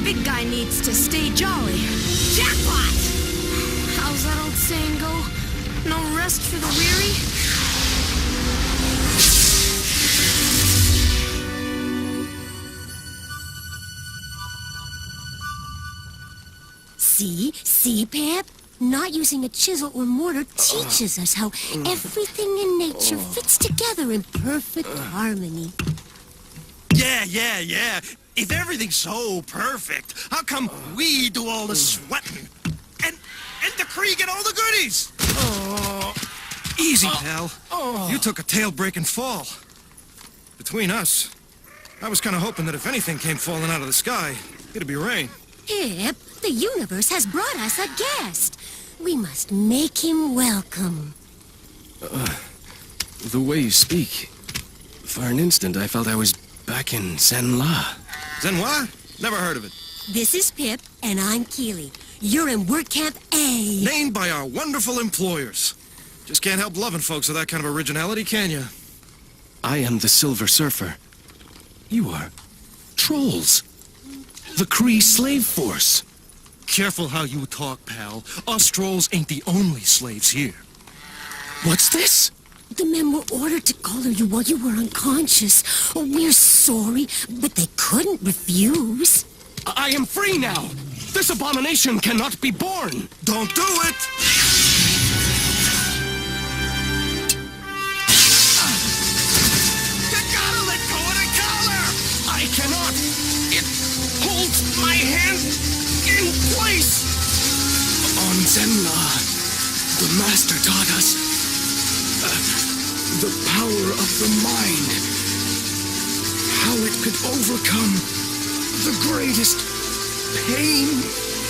big guy needs to stay jolly. Jackpot! How's that old saying go? No rest for the weary? See, Pep? Not using a chisel or mortar teaches us how everything in nature fits together in perfect harmony. Yeah. If everything's so perfect, how come we do all the sweating? And the Kree get all the goodies? Easy, pal. You took a tail-breaking fall. Between us, I was kind of hoping that if anything came falling out of the sky, it'd be rain. Pep, the universe has brought us a guest. We must make him welcome. The way you speak, for an instant I felt I was back in Zenn-La. Zenn-La? Never heard of it. This is Pip, and I'm Keely. You're in Work Camp A. Named by our wonderful employers. Just can't help loving folks with that kind of originality, can you? I am the Silver Surfer. You are trolls. The Kree slave force. Careful how you talk, pal. Us trolls ain't the only slaves here. What's this? The men were ordered to collar you while you were unconscious. Oh, we're sorry, but they couldn't refuse. I am free now. This abomination cannot be born. Don't do it! You gotta let go of the collar! I cannot. It holds my hand in place. On Zenn-La, the Master taught us the power of the mind. How it could overcome the greatest pain.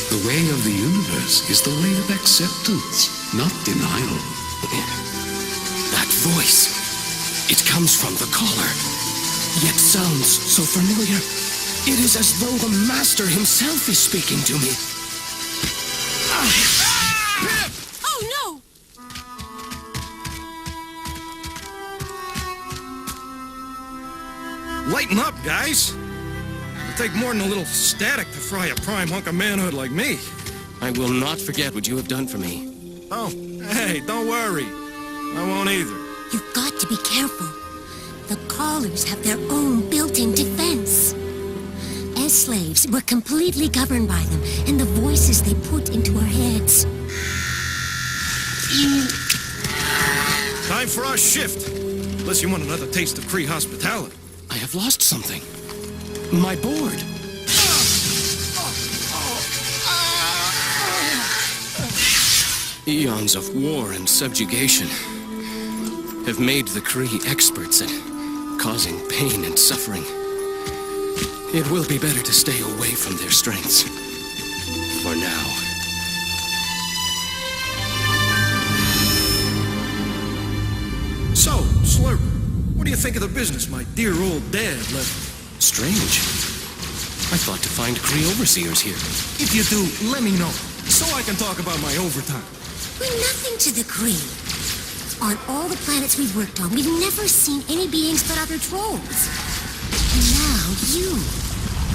The way of the universe is the way of acceptance, not denial. That voice, it comes from the collar, yet sounds so familiar. It is as though the Master himself is speaking to me. Pip! Oh, no! Lighten up, guys. It'll take more than a little static to fry a prime hunk of manhood like me. I will not forget what you have done for me. Oh, hey, don't worry. I won't either. You've got to be careful. The collars have their own built-in defense. As slaves, we're completely governed by them and the voices they put into our heads. Time for our shift. Unless you want another taste of Kree hospitality. I have lost something. My board. Eons of war and subjugation have made the Kree experts at causing pain and suffering. It will be better to stay away from their strengths. For now. So, Slurp, what do you think of the business my dear old dad left? Strange. I thought to find Kree overseers here. If you do, let me know, so I can talk about my overtime. We're nothing to the Kree. On all the planets we've worked on, we've never seen any beings but other trolls. And now, you.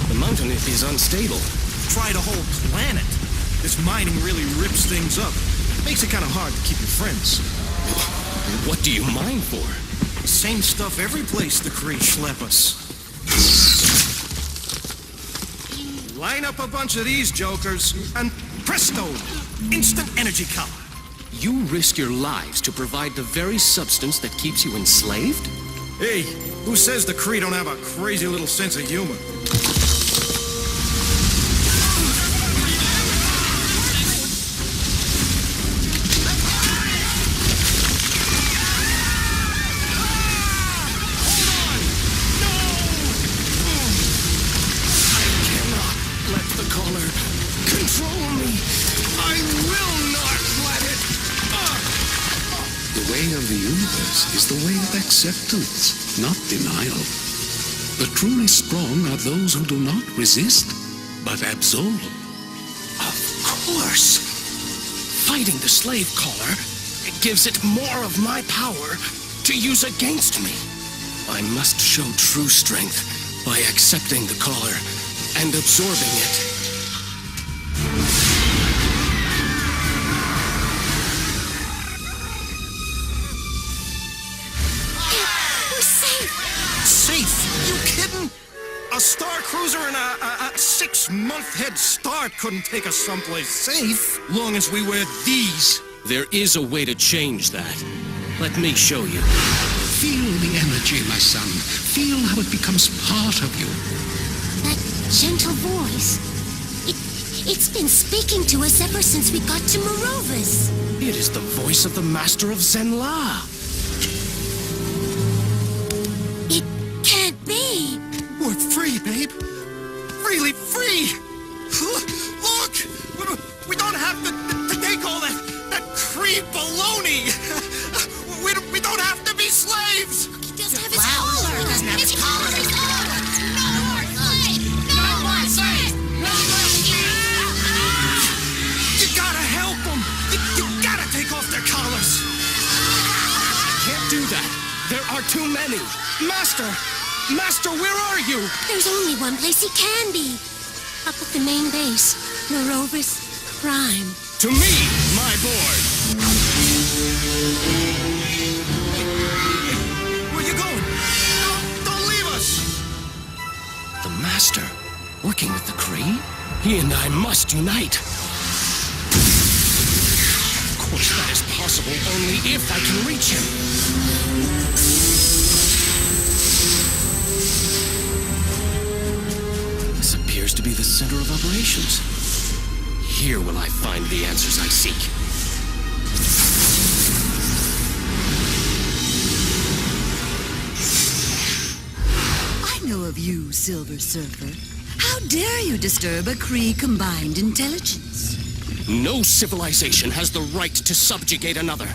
The mountain is unstable. Try the whole planet. This mining really rips things up. Makes it kind of hard to keep your friends. What do you mine for? Same stuff every place the Kree schlep us. Line up a bunch of these jokers, and presto! Instant energy color. You risk your lives to provide the very substance that keeps you enslaved? Hey, who says the Kree don't have a crazy little sense of humor? Control me! I will not let it! The way of the universe is the way of acceptance, not denial. The truly strong are those who do not resist, but absolve. Of course! Fighting the slave collar gives it more of my power to use against me. I must show true strength by accepting the collar and absorbing it. We're safe. Safe? You kidding? A Star Cruiser and a 6-month head start couldn't take us someplace safe, long as we wear these. There is a way to change that. Let me show you. Feel the energy, my son. Feel how it becomes part of you. That gentle voice. It's been speaking to us ever since we got to Merovis. It is the voice of the Master of Zenla. It can't be. We're free, babe. Really free. Look! We don't have to take all that Kree baloney. We don't have to be slaves. He doesn't have his collar. He doesn't have his collar. No more slaves. No more slaves. No more slaves. You gotta help them. You gotta take off their collars. Can't do that. There are too many. Master, where are you? There's only one place he can be. Up at the main base, Merovis Prime. To me, my board. Where you going? Don't leave us. The Master, working with the Kree? He and I must unite. Of course, that is possible only if I can reach him. This appears to be the center of operations. Here will I find the answers I seek. I know of you, Silver Surfer. How dare you disturb a Kree combined intelligence? No civilization has the right to subjugate another.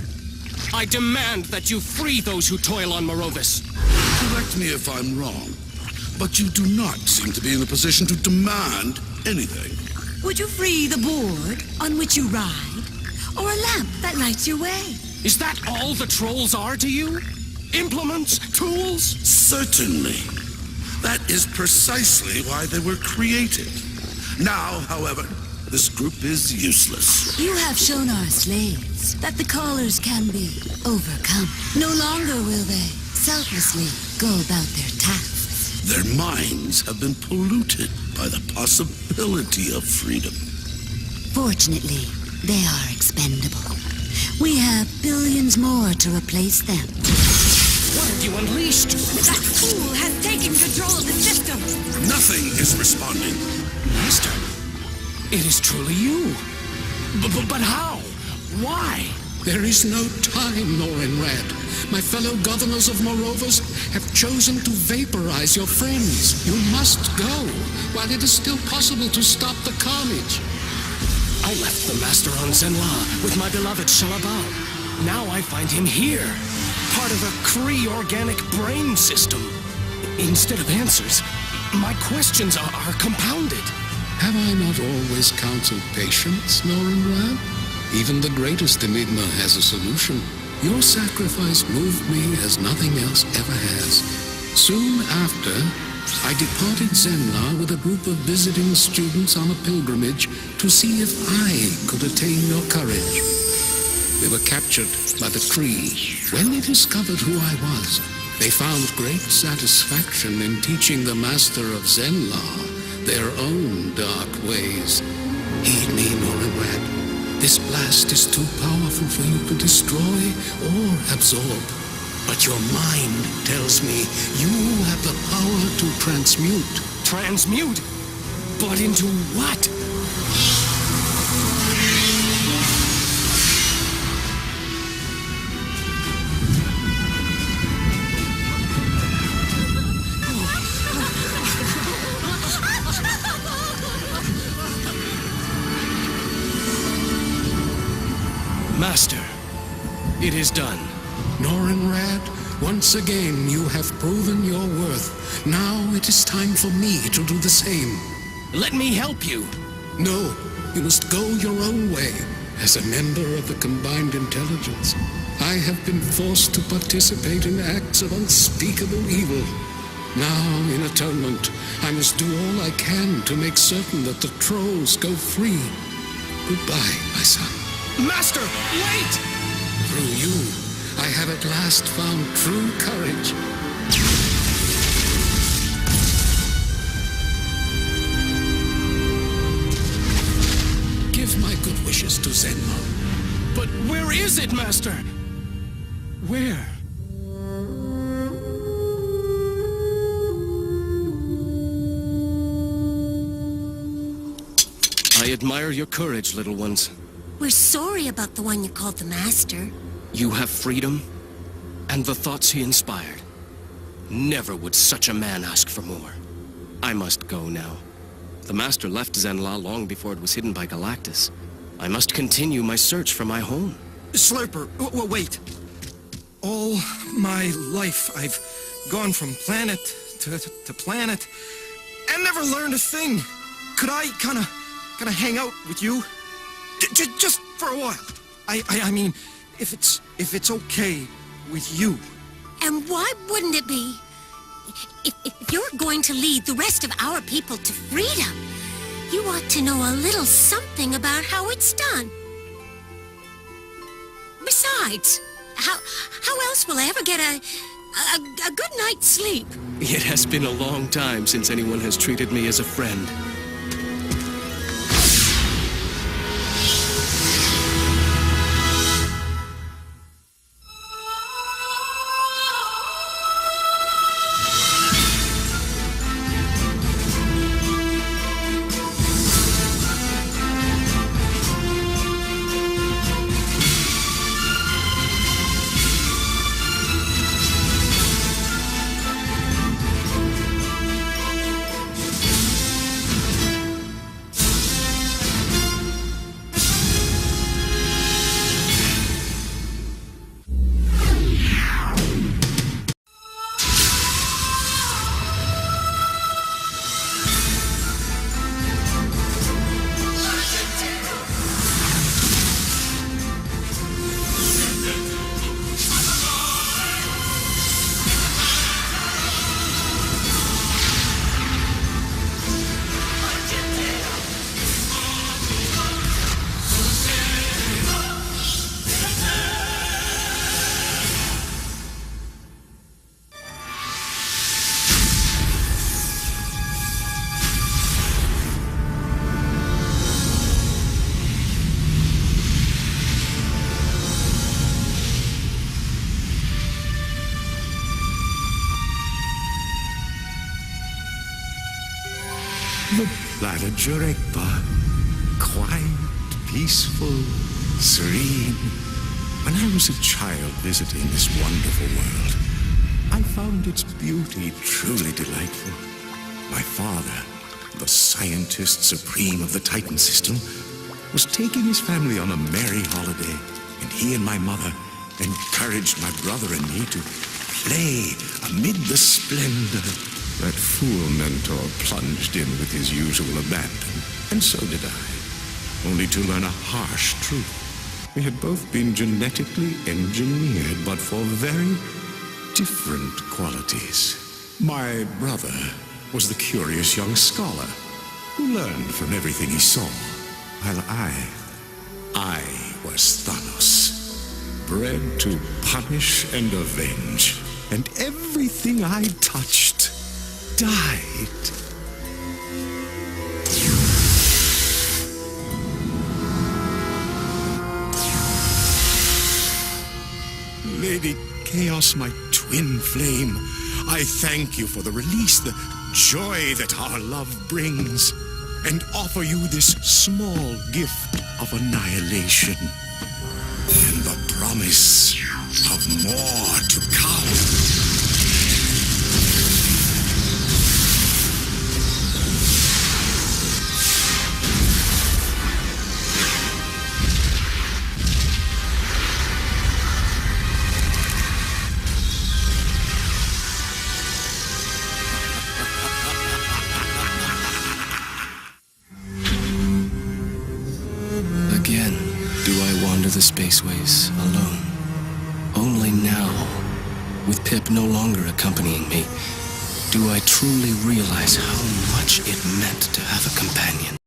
I demand that you free those who toil on Merovis. Correct me if I'm wrong, but you do not seem to be in a position to demand anything. Would you free the board on which you ride? Or a lamp that lights your way? Is that all the trolls are to you? Implements? Tools? Certainly. That is precisely why they were created. Now, however, this group is useless. You have shown our slaves that the callers can be overcome. No longer will they selflessly go about their tasks. Their minds have been polluted by the possibility of freedom. Fortunately, they are expendable. We have billions more to replace them. What have you unleashed? That fool has taken control of the system. Nothing is responding. Master, it is truly you. But how? Why? There is no time, Norrin Red. My fellow governors of Merovis have chosen to vaporize your friends. You must go, while it is still possible to stop the carnage. I left the Master on Zenla with my beloved Shalabal. Now I find him here, part of a Kree organic brain system. Instead of answers, my questions are compounded. Have I not always counseled patience, Norrin Red? Even the greatest enigma has a solution. Your sacrifice moved me as nothing else ever has. Soon after, I departed Zenla with a group of visiting students on a pilgrimage to see if I could attain your courage. They were captured by the Kree. When they discovered who I was, they found great satisfaction in teaching the Master of Zenla their own dark ways. Heed me, Norrin Red. This blast is too powerful for you to destroy or absorb. But your mind tells me you have the power to transmute. Transmute? But into what? Master, it is done. Norrin Red, once again you have proven your worth. Now it is time for me to do the same. Let me help you. No, you must go your own way. As a member of the Combined Intelligence, I have been forced to participate in acts of unspeakable evil. Now, in atonement, I must do all I can to make certain that the trolls go free. Goodbye, my son. Master, wait! Through you, I have at last found true courage. Give my good wishes to Zenmo. But where is it, Master? Where? I admire your courage, little ones. We're sorry about the one you called the Master. You have freedom, and the thoughts he inspired. Never would such a man ask for more. I must go now. The Master left Zenla long before it was hidden by Galactus. I must continue my search for my home. Slurper, wait. All my life, I've gone from planet to planet, and never learned a thing. Could I kinda hang out with you? Just for a while. I mean, if it's okay with you. And why wouldn't it be? If you're going to lead the rest of our people to freedom, you ought to know a little something about how it's done. Besides, how else will I ever get a good night's sleep? It has been a long time since anyone has treated me as a friend. The planet Jurekba. Quiet, peaceful, serene. When I was a child visiting this wonderful world, I found its beauty truly delightful. My father, the scientist supreme of the Titan system, was taking his family on a merry holiday, and he and my mother encouraged my brother and me to play amid the splendor. That fool mentor plunged in with his usual abandon, and so did I, only to learn a harsh truth. We had both been genetically engineered, but for very different qualities. My brother was the curious young scholar who learned from everything he saw, while I was Thanos, bred to punish and avenge, and everything I touched died. Lady Chaos, my twin flame, I thank you for the release, the joy that our love brings, and offer you this small gift of annihilation, and the promise of more to come. Again, do I wander the spaceways alone? Only now, with Pip no longer accompanying me, do I truly realize how much it meant to have a companion.